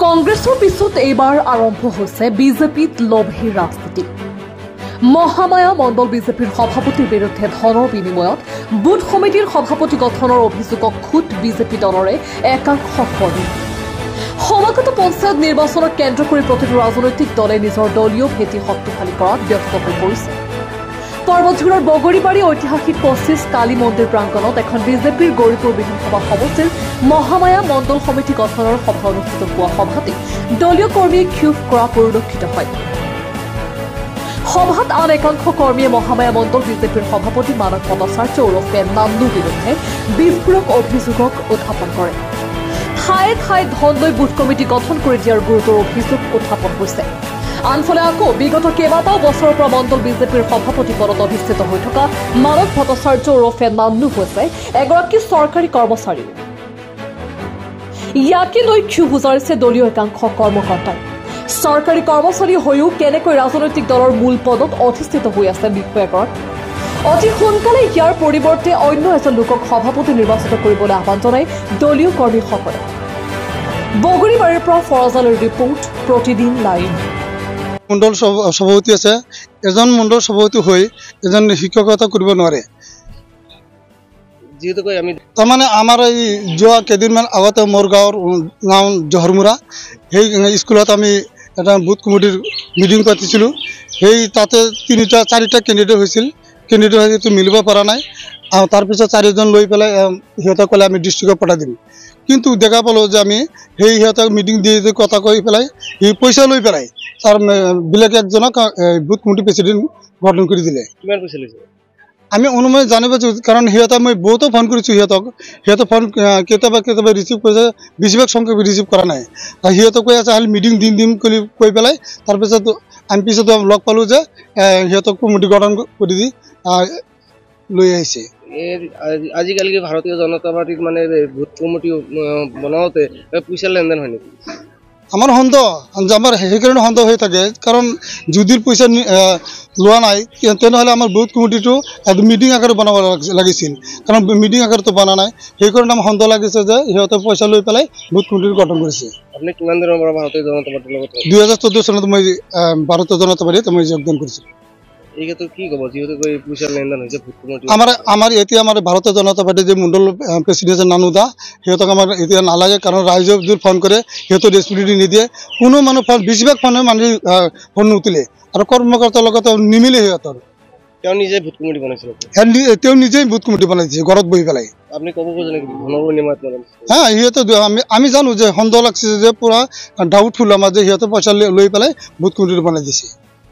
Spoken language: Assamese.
কংগ্ৰেছৰ পিছত এইবাৰ আৰম্ভ হৈছে বিজেপিত লভী ৰাজনীতি। মহামায়া মণ্ডল বিজেপিৰ সভাপতিৰ বিৰুদ্ধে ধনৰ বিনিময়ত বুথ সমিতিৰ সভাপতি গঠনৰ অভিযোগক খুদ বিজেপি দলৰে একাংশ কৰ্মী। সমাগত পঞ্চায়ত নিৰ্বাচনক কেন্দ্ৰ কৰি প্ৰতিটো ৰাজনৈতিক দলে নিজৰ দলীয় ভেটি শক্তিশালী কৰাত ব্যস্ত হৈ পৰিছে। পৰ্বতঝোৰৰ বগৰীবাৰী ঐতিহাসিক 25 কালী মন্দিৰ প্ৰাংগণত এখন বিজেপিৰ গৌৰীপুৰ বিধানসভা সমষ্টিৰ মহামায়া মণ্ডল সমিতি গঠনৰ সভা অনুষ্ঠিত হোৱা সভাতে দলীয় কৰ্মীয়ে ক্ষোভ কৰা পৰিলক্ষিত হয়। সভাত আন একাংশ কৰ্মীয়ে মহামায়া মণ্ডল বিজেপিৰ সভাপতি মানৱ ভট্টাচাৰ্য ওৰফে নান্নুৰ বিৰুদ্ধে বিস্ফোৰক অভিযোগক উত্থাপন কৰে। ঠায়ে ঠায়ে ধন লৈ বুথ কমিটি গঠন কৰি দিয়াৰ গুৰুতৰ অভিযোগ উত্থাপন হৈছে। আনফালে আকৌ বিগত কেইবাটাও বছৰৰ পৰা মণ্ডল বিজেপিৰ সভাপতি পদত অধিষ্ঠিত হৈ থকা মানৱ ভট্টাচাৰ্য ওৰফে নান্নু হৈছে এগৰাকী চৰকাৰী কৰ্মচাৰী। ইয়াকে লৈ ক্ষোভ উজাৰিছে দলীয় একাংশ কৰ্মকৰ্তাই। চৰকাৰী কৰ্মচাৰী হৈও কেনেকৈ ৰাজনৈতিক দলৰ মূল পদত অধিষ্ঠিত হৈ আছে বিষয়াগৰাকী। অতি সোনকালে ইয়াৰ পৰিৱৰ্তে অন্য এজন লোকক সভাপতি নিৰ্বাচিত কৰিবলৈ আহ্বান জনাই দলীয় কৰ্মীসকলে। বগৰীবাৰীৰ পৰা ফৰাজ আলীৰ ৰিপৰ্ট, প্ৰতিদিন লাইভ। মণ্ডল সভাপতি আছে, এজন মণ্ডল সভাপতি হৈ এজন শিক্ষকতা কৰিব নোৱাৰে। তাৰমানে আমাৰ এই যোৱা কেইদিনমান আগতে মোৰ গাঁৱৰ নাম জহৰমুৰা, সেই স্কুলত আমি এটা বুথ কমিটিৰ মিটিং পাতিছিলোঁ। সেই তাতে 3-4টা কেণ্ডিডেট হৈছিল, কেণ্ডিডেট হয়তো মিলিব পৰা নাই। তাৰপিছত 4জন লৈ পেলাই সিহঁতক ক'লে আমি ডিষ্ট্ৰিক্টত পঠাই দিম। কিন্তু দেখা পালোঁ যে আমি সেই সিহঁতক মিটিং দি কথা কৈ পেলাই সি পইচা লৈ পেলাই তাৰ বেলেগ একজনক বুথ কমিটি প্ৰেচিডেণ্ট গঠন কৰি দিলে। আমি অনুমান জানিব পাৰিছোঁ, কাৰণ সিহঁতে মই বহুতো ফোন কৰিছোঁ সিহঁতে ফোন কেতিয়াবা ৰিচিভ কৰিছে, বেছিভাগ সংখ্যক ৰিচিভ কৰা নাই। সিহঁতে কৈ আছে মিটিং দিম কৈ পেলাই তাৰপিছত আমি পিছত লগ পালোঁ যে সিহঁতক কমিটি গঠন কৰি দি লৈ আহিছে। আজিকালি ভাৰতীয় জনতা পাৰ্টিত মানে বুথ কমিটি বনাওঁতে পইচা লেনদেন হয় নেকি? আমাৰ সন্দেহ, আমাৰ সেইকাৰণে সন্দেহ হৈ থাকে, কাৰণ যদি পইচা লোৱা নাই তেনেহ'লে আমাৰ বুথ কমিটিটো মিটিং আকাৰে বনাব লাগিছিল, কাৰণ মিটিং আকাৰটো বনা নাই। সেইকাৰণে আমাৰ সন্দেহ লাগিছে যে সিহঁতে পইচা লৈ পেলাই বুথ কমিটি গঠন কৰিছে। আপুনি কিমান দিনৰ পৰা ভাৰতীয় জনতা পাৰ্টিৰ লগত? 2014 চনত মই ভাৰতীয় জনতা পাৰ্টিত মই যোগদান কৰিছিলোঁ। কি ক'ব যিহেতু পইচা লেনদেন হৈছে বুথ কমিটি? আমাৰ এতিয়া আমাৰ ভাৰতীয় জনতা পাৰ্টিৰ যে মণ্ডল প্ৰেচিডেণ্ট নানু দা, সিহঁতক আমাৰ এতিয়া নালাগে, কাৰণ ৰাইজে যদি ফোন কৰে সিহঁতৰ ৰেচপন্সিবিলিটি নিদিয়ে। কোনো মানুহ বেছিভাগ ফোনে মানুহে ফোন নুতুলে আৰু কৰ্মকৰ্তাৰ লগত নিমিলে সিহঁতৰ। তেওঁ নিজেই বুথ কমিটি বনাইছিল? তেওঁ নিজেই বুথ কমিটি বনাইছে ঘৰত বহি পেলাই। আপুনি ক'ব খোজে নেকি ধনৰ বিনিময়ত? সিহঁতে আমি জানো যে সন্দেহ লাগছে যে পুৰা ডাউটফুল আমাৰ যে সিহঁতে পইচা লৈ পেলাই বুথ কমিটি বনাই দিছে।